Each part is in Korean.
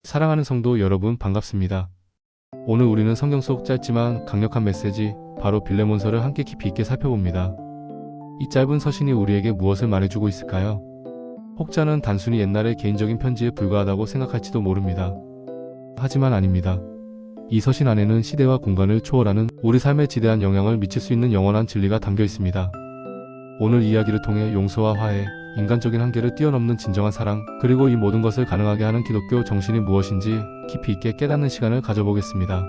사랑하는 성도 여러분 반갑습니다. 오늘 우리는 성경 속 짧지만 강력한 메시지 바로 빌레몬서를 함께 깊이 있게 살펴봅니다. 이 짧은 서신이 우리에게 무엇을 말해주고 있을까요? 혹자는 단순히 옛날의 개인적인 편지에 불과하다고 생각할지도 모릅니다. 하지만 아닙니다. 이 서신 안에는 시대와 공간을 초월하는 우리 삶에 지대한 영향을 미칠 수 있는 영원한 진리가 담겨 있습니다. 오늘 이야기를 통해 용서와 화해, 인간적인 한계를 뛰어넘는 진정한 사랑, 그리고 이 모든 것을 가능하게 하는 기독교 정신이 무엇인지 깊이 있게 깨닫는 시간을 가져보겠습니다.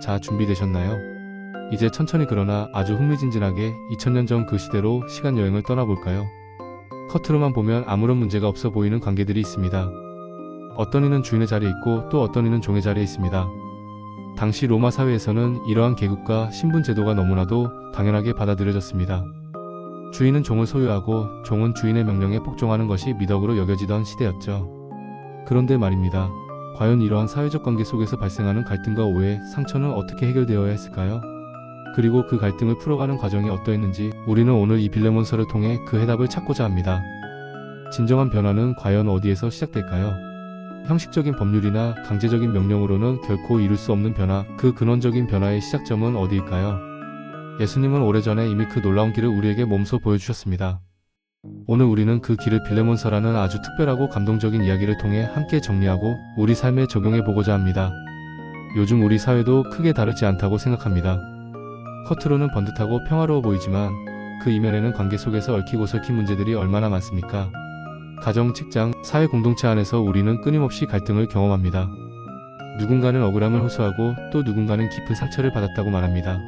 자, 준비되셨나요? 이제 천천히 그러나 아주 흥미진진하게 2000년 전 그 시대로 시간 여행을 떠나볼까요? 겉으로만 보면 아무런 문제가 없어 보이는 관계들이 있습니다. 어떤 이는 주인의 자리에 있고 또 어떤 이는 종의 자리에 있습니다. 당시 로마 사회에서는 이러한 계급과 신분 제도가 너무나도 당연하게 받아들여졌습니다. 주인은 종을 소유하고 종은 주인의 명령에 복종하는 것이 미덕으로 여겨지던 시대였죠. 그런데 말입니다. 과연 이러한 사회적 관계 속에서 발생하는 갈등과 오해, 상처는 어떻게 해결되어야 했을까요? 그리고 그 갈등을 풀어가는 과정이 어떠했는지 우리는 오늘 이 빌레몬서를 통해 그 해답을 찾고자 합니다. 진정한 변화는 과연 어디에서 시작될까요? 형식적인 법률이나 강제적인 명령으로는 결코 이룰 수 없는 변화, 그 근원적인 변화의 시작점은 어디일까요? 예수님은 오래전에 이미 그 놀라운 길을 우리에게 몸소 보여주셨습니다. 오늘 우리는 그 길을 빌레몬서라는 아주 특별하고 감동적인 이야기를 통해 함께 정리하고 우리 삶에 적용해 보고자 합니다. 요즘 우리 사회도 크게 다르지 않다고 생각합니다. 겉으로는 번듯하고 평화로워 보이지만 그 이면에는 관계 속에서 얽히고 설킨 문제들이 얼마나 많습니까? 가정, 직장, 사회 공동체 안에서 우리는 끊임없이 갈등을 경험합니다. 누군가는 억울함을 호소하고 또 누군가는 깊은 상처를 받았다고 말합니다.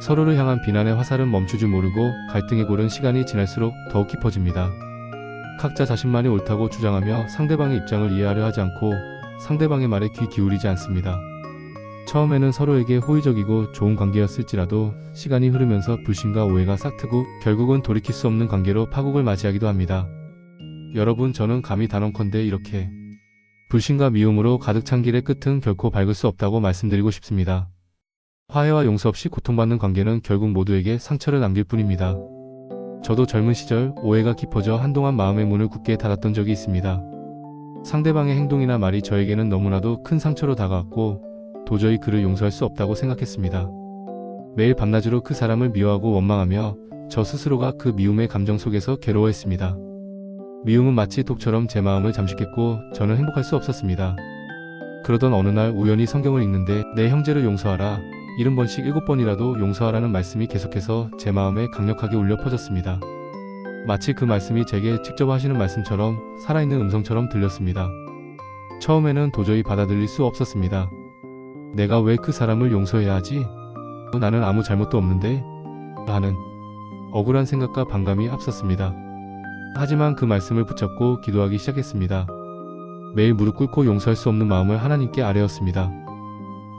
서로를 향한 비난의 화살은 멈추지 모르고 갈등의 골은 시간이 지날수록 더욱 깊어집니다. 각자 자신만이 옳다고 주장하며 상대방의 입장을 이해하려 하지 않고 상대방의 말에 귀 기울이지 않습니다. 처음에는 서로에게 호의적이고 좋은 관계였을지라도 시간이 흐르면서 불신과 오해가 싹트고 결국은 돌이킬 수 없는 관계로 파국을 맞이하기도 합니다. 여러분, 저는 감히 단언컨대 이렇게 불신과 미움으로 가득 찬 길의 끝은 결코 밝을 수 없다고 말씀드리고 싶습니다. 화해와 용서 없이 고통받는 관계는 결국 모두에게 상처를 남길 뿐입니다. 저도 젊은 시절 오해가 깊어져 한동안 마음의 문을 굳게 닫았던 적이 있습니다. 상대방의 행동이나 말이 저에게는 너무나도 큰 상처로 다가왔고 도저히 그를 용서할 수 없다고 생각했습니다. 매일 밤낮으로 그 사람을 미워하고 원망하며 저 스스로가 그 미움의 감정 속에서 괴로워했습니다. 미움은 마치 독처럼 제 마음을 잠식했고 저는 행복할 수 없었습니다. 그러던 어느 날 우연히 성경을 읽는데 내 형제를 용서하라, 70번씩 7번이라도 용서하라는 말씀이 계속해서 제 마음에 강력하게 울려 퍼졌습니다. 마치 그 말씀이 제게 직접 하시는 말씀처럼 살아있는 음성처럼 들렸습니다. 처음에는 도저히 받아들일 수 없었습니다. 내가 왜 그 사람을 용서해야 하지? 나는 아무 잘못도 없는데? 하는 억울한 생각과 반감이 앞섰습니다. 하지만 그 말씀을 붙잡고 기도하기 시작했습니다. 매일 무릎 꿇고 용서할 수 없는 마음을 하나님께 아뢰었습니다.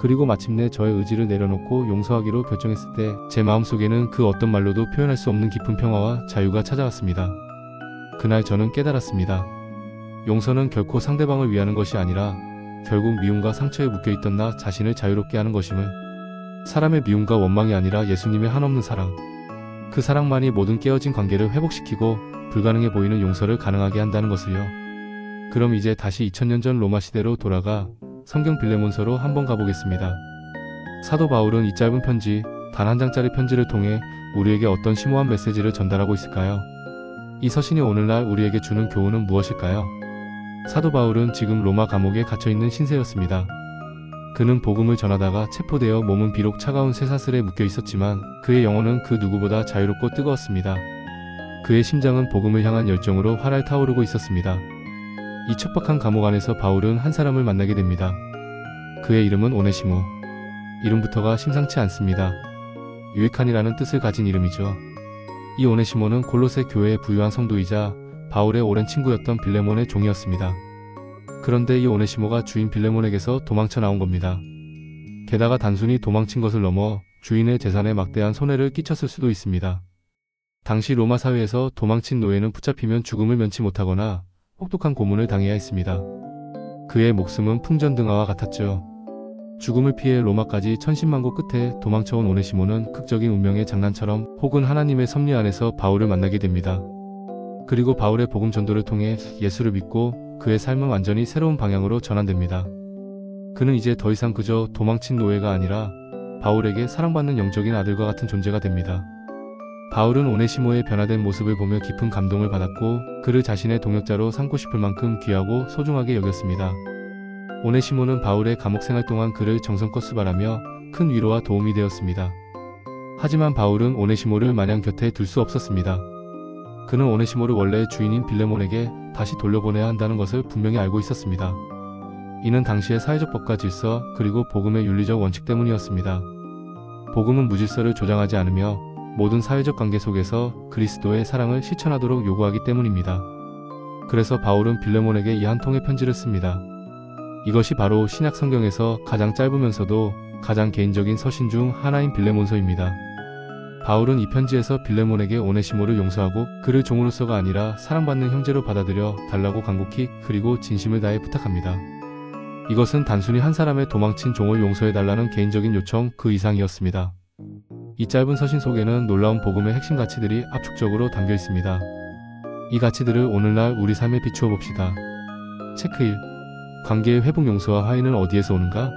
그리고 마침내 저의 의지를 내려놓고 용서하기로 결정했을 때 제 마음속에는 그 어떤 말로도 표현할 수 없는 깊은 평화와 자유가 찾아왔습니다. 그날 저는 깨달았습니다. 용서는 결코 상대방을 위하는 것이 아니라 결국 미움과 상처에 묶여있던 나 자신을 자유롭게 하는 것임을, 사람의 미움과 원망이 아니라 예수님의 한없는 사랑, 그 사랑만이 모든 깨어진 관계를 회복시키고 불가능해 보이는 용서를 가능하게 한다는 것을요. 그럼 이제 다시 2000년 전 로마 시대로 돌아가 성경 빌레몬서로 한번 가보겠습니다. 사도 바울은 이 짧은 편지, 단 한 장짜리 편지를 통해 우리에게 어떤 심오한 메시지를 전달하고 있을까요? 이 서신이 오늘날 우리에게 주는 교훈은 무엇일까요? 사도 바울은 지금 로마 감옥에 갇혀있는 신세였습니다. 그는 복음을 전하다가 체포되어 몸은 비록 차가운 쇠사슬에 묶여 있었지만 그의 영혼은 그 누구보다 자유롭고 뜨거웠습니다. 그의 심장은 복음을 향한 열정으로 활활 타오르고 있었습니다. 이 척박한 감옥 안에서 바울은 한 사람을 만나게 됩니다. 그의 이름은 오네시모. 이름부터가 심상치 않습니다. 유익한이라는 뜻을 가진 이름이죠. 이 오네시모는 골로새 교회의 부유한 성도이자 바울의 오랜 친구였던 빌레몬의 종이었습니다. 그런데 이 오네시모가 주인 빌레몬에게서 도망쳐 나온 겁니다. 게다가 단순히 도망친 것을 넘어 주인의 재산에 막대한 손해를 끼쳤을 수도 있습니다. 당시 로마 사회에서 도망친 노예는 붙잡히면 죽음을 면치 못하거나 혹독한 고문을 당해야 했습니다. 그의 목숨은 풍전등화와 같았죠. 죽음을 피해 로마까지 천신만고 끝에 도망쳐온 오네시모는 극적인 운명의 장난처럼 혹은 하나님의 섭리 안에서 바울을 만나게 됩니다. 그리고 바울의 복음 전도를 통해 예수를 믿고 그의 삶은 완전히 새로운 방향으로 전환됩니다. 그는 이제 더 이상 그저 도망친 노예가 아니라 바울에게 사랑받는 영적인 아들과 같은 존재가 됩니다. 바울은 오네시모의 변화된 모습을 보며 깊은 감동을 받았고 그를 자신의 동역자로 삼고 싶을 만큼 귀하고 소중하게 여겼습니다. 오네시모는 바울의 감옥 생활 동안 그를 정성껏 수발하며 큰 위로와 도움이 되었습니다. 하지만 바울은 오네시모를 마냥 곁에 둘 수 없었습니다. 그는 오네시모를 원래 주인인 빌레몬에게 다시 돌려보내야 한다는 것을 분명히 알고 있었습니다. 이는 당시의 사회적 법과 질서 그리고 복음의 윤리적 원칙 때문이었습니다. 복음은 무질서를 조장하지 않으며 모든 사회적 관계 속에서 그리스도의 사랑을 실천하도록 요구하기 때문입니다. 그래서 바울은 빌레몬에게 이 한 통의 편지를 씁니다. 이것이 바로 신약 성경에서 가장 짧으면서도 가장 개인적인 서신 중 하나인 빌레몬서입니다. 바울은 이 편지에서 빌레몬에게 오네시모를 용서하고 그를 종으로서가 아니라 사랑받는 형제로 받아들여 달라고 간곡히 그리고 진심을 다해 부탁합니다. 이것은 단순히 한 사람의 도망친 종을 용서해달라는 개인적인 요청 그 이상이었습니다. 이 짧은 서신 속에는 놀라운 복음의 핵심 가치들이 압축적으로 담겨 있습니다. 이 가치들을 오늘날 우리 삶에 비추어 봅시다. 체크 1. 관계의 회복 용서와 화해는 어디에서 오는가?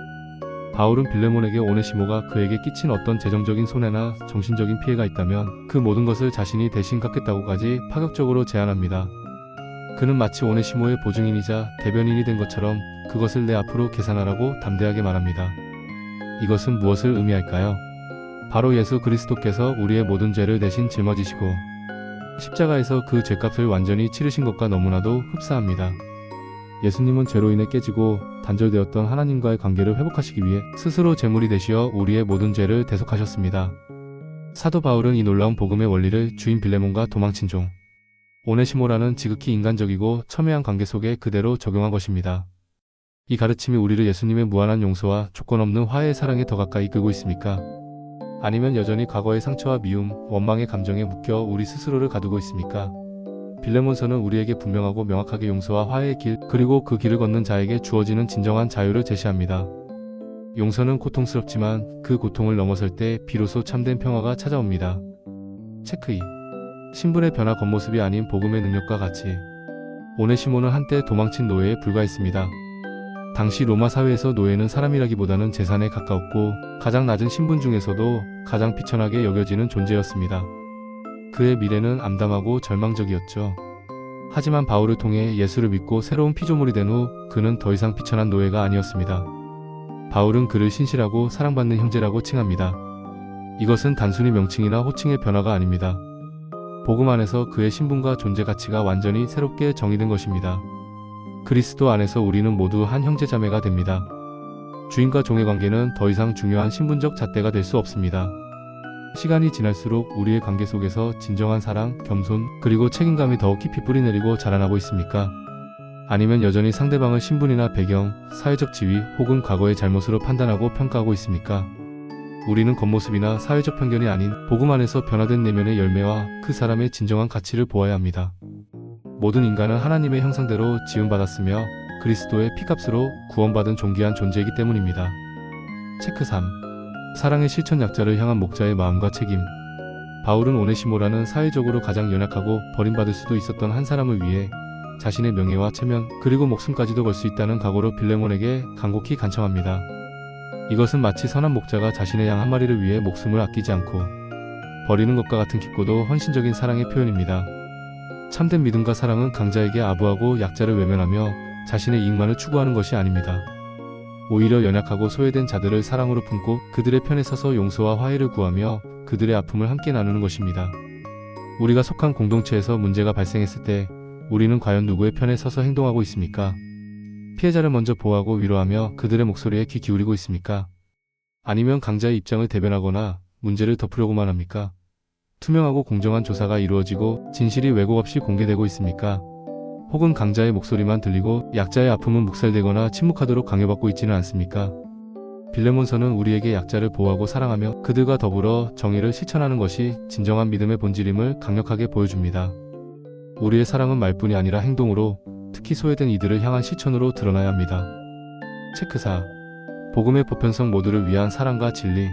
바울은 빌레몬에게 오네시모가 그에게 끼친 어떤 재정적인 손해나 정신적인 피해가 있다면 그 모든 것을 자신이 대신 갚겠다고까지 파격적으로 제안합니다. 그는 마치 오네시모의 보증인이자 대변인이 된 것처럼 그것을 내 앞으로 계산하라고 담대하게 말합니다. 이것은 무엇을 의미할까요? 바로 예수 그리스도께서 우리의 모든 죄를 대신 짊어지시고 십자가에서 그 죄값을 완전히 치르신 것과 너무나도 흡사합니다. 예수님은 죄로 인해 깨지고 단절되었던 하나님과의 관계를 회복하시기 위해 스스로 제물이 되시어 우리의 모든 죄를 대속하셨습니다. 사도 바울은 이 놀라운 복음의 원리를 주인 빌레몬과 도망친 종 오네시모라는 지극히 인간적이고 첨예한 관계 속에 그대로 적용한 것입니다. 이 가르침이 우리를 예수님의 무한한 용서와 조건 없는 화해의 사랑에 더 가까이 이끌고 있습니까? 아니면 여전히 과거의 상처와 미움, 원망의 감정에 묶여 우리 스스로를 가두고 있습니까? 빌레몬서는 우리에게 분명하고 명확하게 용서와 화해의 길, 그리고 그 길을 걷는 자에게 주어지는 진정한 자유를 제시합니다. 용서는 고통스럽지만 그 고통을 넘어설 때 비로소 참된 평화가 찾아옵니다. 체크 2. 신분의 변화 겉모습이 아닌 복음의 능력과 가치. 오네시모는 한때 도망친 노예에 불과했습니다. 당시 로마 사회에서 노예는 사람이라기보다는 재산에 가까웠고 가장 낮은 신분 중에서도 가장 비천하게 여겨지는 존재였습니다. 그의 미래는 암담하고 절망적이었죠. 하지만 바울을 통해 예수를 믿고 새로운 피조물이 된 후 그는 더 이상 비천한 노예가 아니었습니다. 바울은 그를 신실하고 사랑받는 형제라고 칭합니다. 이것은 단순히 명칭이나 호칭의 변화가 아닙니다. 복음 안에서 그의 신분과 존재 가치가 완전히 새롭게 정의된 것입니다. 그리스도 안에서 우리는 모두 한 형제자매가 됩니다. 주인과 종의 관계는 더 이상 중요한 신분적 잣대가 될 수 없습니다. 시간이 지날수록 우리의 관계 속에서 진정한 사랑, 겸손, 그리고 책임감이 더욱 깊이 뿌리내리고 자라나고 있습니까? 아니면 여전히 상대방을 신분이나 배경, 사회적 지위 혹은 과거의 잘못으로 판단하고 평가하고 있습니까? 우리는 겉모습이나 사회적 편견이 아닌 복음 안에서 변화된 내면의 열매와 그 사람의 진정한 가치를 보아야 합니다. 모든 인간은 하나님의 형상대로 지음받았으며 그리스도의 피값으로 구원받은 존귀한 존재이기 때문입니다. 체크 3. 사랑의 실천 약자를 향한 목자의 마음과 책임. 바울은 오네시모라는 사회적으로 가장 연약하고 버림받을 수도 있었던 한 사람을 위해 자신의 명예와 체면 그리고 목숨까지도 걸 수 있다는 각오로 빌레몬에게 간곡히 간청합니다. 이것은 마치 선한 목자가 자신의 양 한 마리를 위해 목숨을 아끼지 않고 버리는 것과 같은 깊고도 헌신적인 사랑의 표현입니다. 참된 믿음과 사랑은 강자에게 아부하고 약자를 외면하며 자신의 이익만을 추구하는 것이 아닙니다. 오히려 연약하고 소외된 자들을 사랑으로 품고 그들의 편에 서서 용서와 화해를 구하며 그들의 아픔을 함께 나누는 것입니다. 우리가 속한 공동체에서 문제가 발생했을 때 우리는 과연 누구의 편에 서서 행동하고 있습니까? 피해자를 먼저 보호하고 위로하며 그들의 목소리에 귀 기울이고 있습니까? 아니면 강자의 입장을 대변하거나 문제를 덮으려고만 합니까? 투명하고 공정한 조사가 이루어지고 진실이 왜곡 없이 공개되고 있습니까? 혹은 강자의 목소리만 들리고 약자의 아픔은 묵살되거나 침묵하도록 강요받고 있지는 않습니까? 빌레몬서는 우리에게 약자를 보호하고 사랑하며 그들과 더불어 정의를 실천하는 것이 진정한 믿음의 본질임을 강력하게 보여줍니다. 우리의 사랑은 말뿐이 아니라 행동으로, 특히 소외된 이들을 향한 실천으로 드러나야 합니다. 체크 4. 복음의 보편성 모두를 위한 사랑과 진리.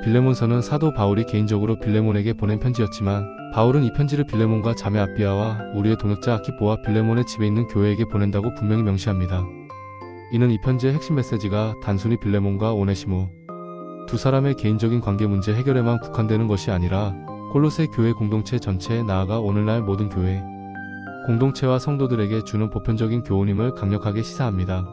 빌레몬서는 사도 바울이 개인적으로 빌레몬에게 보낸 편지였지만 바울은 이 편지를 빌레몬과 자매 아비아와 우리의 동역자 아키포와 빌레몬의 집에 있는 교회에게 보낸다고 분명히 명시합니다. 이는 이 편지의 핵심 메시지가 단순히 빌레몬과 오네시모 두 사람의 개인적인 관계 문제 해결에만 국한되는 것이 아니라 골로새 교회 공동체 전체에 나아가 오늘날 모든 교회 공동체와 성도들에게 주는 보편적인 교훈임을 강력하게 시사합니다.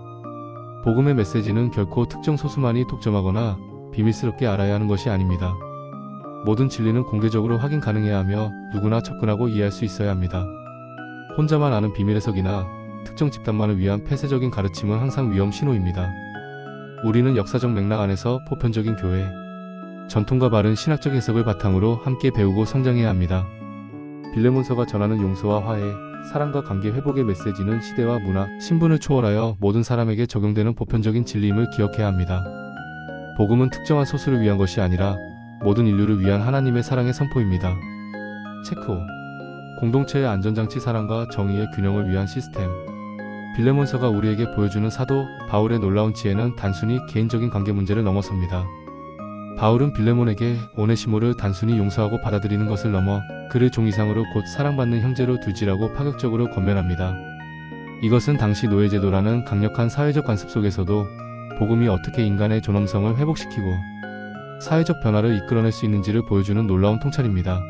복음의 메시지는 결코 특정 소수만이 독점하거나 비밀스럽게 알아야 하는 것이 아닙니다. 모든 진리는 공개적으로 확인 가능해야 하며 누구나 접근하고 이해할 수 있어야 합니다. 혼자만 아는 비밀 해석이나 특정 집단만을 위한 폐쇄적인 가르침은 항상 위험 신호입니다. 우리는 역사적 맥락 안에서 보편적인 교회, 전통과 바른 신학적 해석을 바탕으로 함께 배우고 성장해야 합니다. 빌레몬서가 전하는 용서와 화해, 사랑과 관계 회복의 메시지는 시대와 문화, 신분을 초월하여 모든 사람에게 적용되는 보편적인 진리임을 기억해야 합니다. 복음은 특정한 소수를 위한 것이 아니라 모든 인류를 위한 하나님의 사랑의 선포입니다. 체크 5. 공동체의 안전장치 사랑과 정의의 균형을 위한 시스템. 빌레몬서가 우리에게 보여주는 사도 바울의 놀라운 지혜는 단순히 개인적인 관계 문제를 넘어섭니다. 바울은 빌레몬에게 오네시모를 단순히 용서하고 받아들이는 것을 넘어 그를 종 이상으로 곧 사랑받는 형제로 둘지라고 파격적으로 권면합니다. 이것은 당시 노예제도라는 강력한 사회적 관습 속에서도 복음이 어떻게 인간의 존엄성을 회복시키고 사회적 변화를 이끌어낼 수 있는지를 보여주는 놀라운 통찰입니다.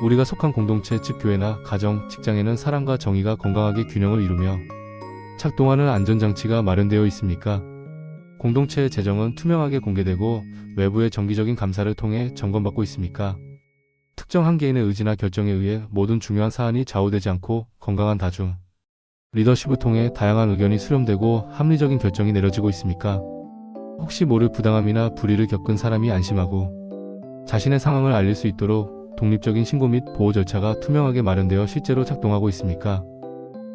우리가 속한 공동체 즉 교회나 가정, 직장에는 사랑과 정의가 건강하게 균형을 이루며 작동하는 안전장치가 마련되어 있습니까? 공동체의 재정은 투명하게 공개되고 외부의 정기적인 감사를 통해 점검받고 있습니까? 특정 한 개인의 의지나 결정에 의해 모든 중요한 사안이 좌우되지 않고 건강한 다중 리더십을 통해 다양한 의견이 수렴되고 합리적인 결정이 내려지고 있습니까? 혹시 모를 부당함이나 불의를 겪은 사람이 안심하고 자신의 상황을 알릴 수 있도록 독립적인 신고 및 보호 절차가 투명하게 마련되어 실제로 작동하고 있습니까?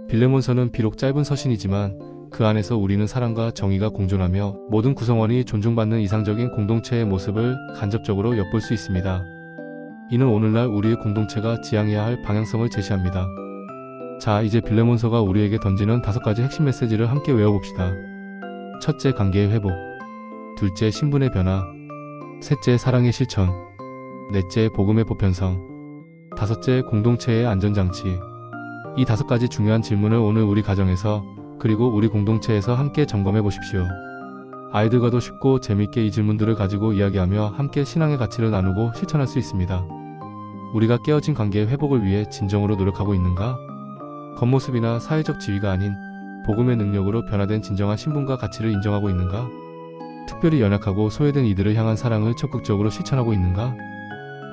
빌레몬서는 비록 짧은 서신이지만 그 안에서 우리는 사랑과 정의가 공존하며 모든 구성원이 존중받는 이상적인 공동체의 모습을 간접적으로 엿볼 수 있습니다. 이는 오늘날 우리의 공동체가 지향해야 할 방향성을 제시합니다. 자, 이제 빌레몬서가 우리에게 던지는 5가지 핵심 메시지를 함께 외워봅시다. 첫째, 관계의 회복. 둘째, 신분의 변화. 셋째, 사랑의 실천. 넷째, 복음의 보편성. 다섯째, 공동체의 안전장치. 이 5가지 중요한 질문을 오늘 우리 가정에서 그리고 우리 공동체에서 함께 점검해 보십시오. 아이들과도 쉽고 재미있게 이 질문들을 가지고 이야기하며 함께 신앙의 가치를 나누고 실천할 수 있습니다. 우리가 깨어진 관계의 회복을 위해 진정으로 노력하고 있는가? 겉모습이나 사회적 지위가 아닌 복음의 능력으로 변화된 진정한 신분과 가치를 인정하고 있는가? 특별히 연약하고 소외된 이들을 향한 사랑을 적극적으로 실천하고 있는가?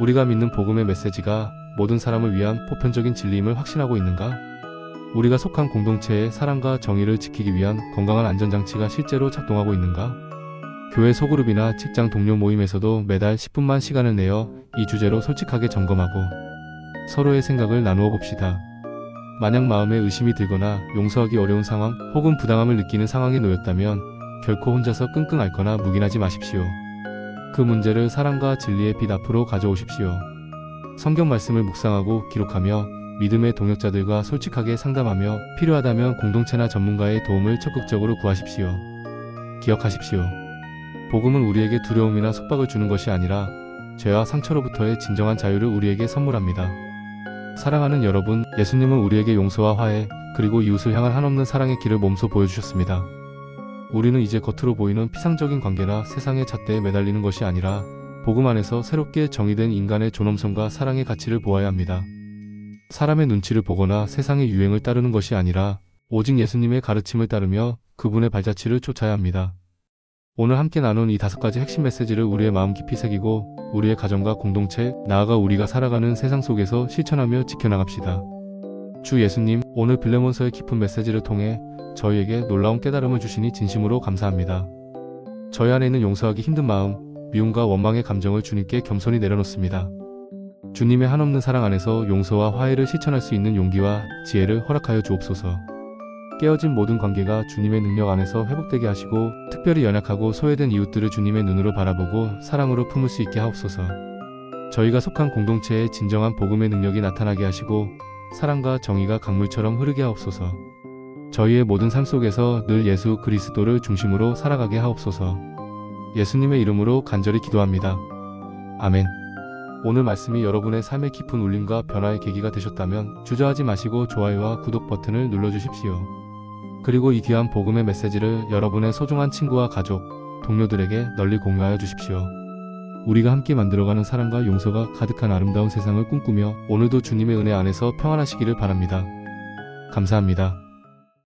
우리가 믿는 복음의 메시지가 모든 사람을 위한 보편적인 진리임을 확신하고 있는가? 우리가 속한 공동체의 사랑과 정의를 지키기 위한 건강한 안전장치가 실제로 작동하고 있는가? 교회 소그룹이나 직장 동료 모임에서도 매달 10분만 시간을 내어 이 주제로 솔직하게 점검하고 서로의 생각을 나누어 봅시다. 만약 마음에 의심이 들거나 용서하기 어려운 상황 혹은 부당함을 느끼는 상황에 놓였다면 결코 혼자서 끙끙 앓거나 묵인하지 마십시오. 그 문제를 사랑과 진리의 빛 앞으로 가져오십시오. 성경 말씀을 묵상하고 기록하며 믿음의 동역자들과 솔직하게 상담하며 필요하다면 공동체나 전문가의 도움을 적극적으로 구하십시오. 기억하십시오. 복음은 우리에게 두려움이나 속박을 주는 것이 아니라 죄와 상처로부터의 진정한 자유를 우리에게 선물합니다. 사랑하는 여러분, 예수님은 우리에게 용서와 화해, 그리고 이웃을 향한 한없는 사랑의 길을 몸소 보여주셨습니다. 우리는 이제 겉으로 보이는 피상적인 관계나 세상의 잣대에 매달리는 것이 아니라 복음 안에서 새롭게 정의된 인간의 존엄성과 사랑의 가치를 보아야 합니다. 사람의 눈치를 보거나 세상의 유행을 따르는 것이 아니라 오직 예수님의 가르침을 따르며 그분의 발자취를 쫓아야 합니다. 오늘 함께 나눈 이 5가지 핵심 메시지를 우리의 마음 깊이 새기고 우리의 가정과 공동체, 나아가 우리가 살아가는 세상 속에서 실천하며 지켜나갑시다. 주 예수님, 오늘 빌레몬서의 깊은 메시지를 통해 저희에게 놀라운 깨달음을 주시니 진심으로 감사합니다. 저희 안에 있는 용서하기 힘든 마음, 미움과 원망의 감정을 주님께 겸손히 내려놓습니다. 주님의 한없는 사랑 안에서 용서와 화해를 실천할 수 있는 용기와 지혜를 허락하여 주옵소서. 깨어진 모든 관계가 주님의 능력 안에서 회복되게 하시고 특별히 연약하고 소외된 이웃들을 주님의 눈으로 바라보고 사랑으로 품을 수 있게 하옵소서. 저희가 속한 공동체에 진정한 복음의 능력이 나타나게 하시고 사랑과 정의가 강물처럼 흐르게 하옵소서. 저희의 모든 삶 속에서 늘 예수 그리스도를 중심으로 살아가게 하옵소서. 예수님의 이름으로 간절히 기도합니다. 아멘. 오늘 말씀이 여러분의 삶의 깊은 울림과 변화의 계기가 되셨다면 주저하지 마시고 좋아요와 구독 버튼을 눌러주십시오. 그리고 이 귀한 복음의 메시지를 여러분의 소중한 친구와 가족, 동료들에게 널리 공유하여 주십시오. 우리가 함께 만들어가는 사랑과 용서가 가득한 아름다운 세상을 꿈꾸며 오늘도 주님의 은혜 안에서 평안하시기를 바랍니다. 감사합니다.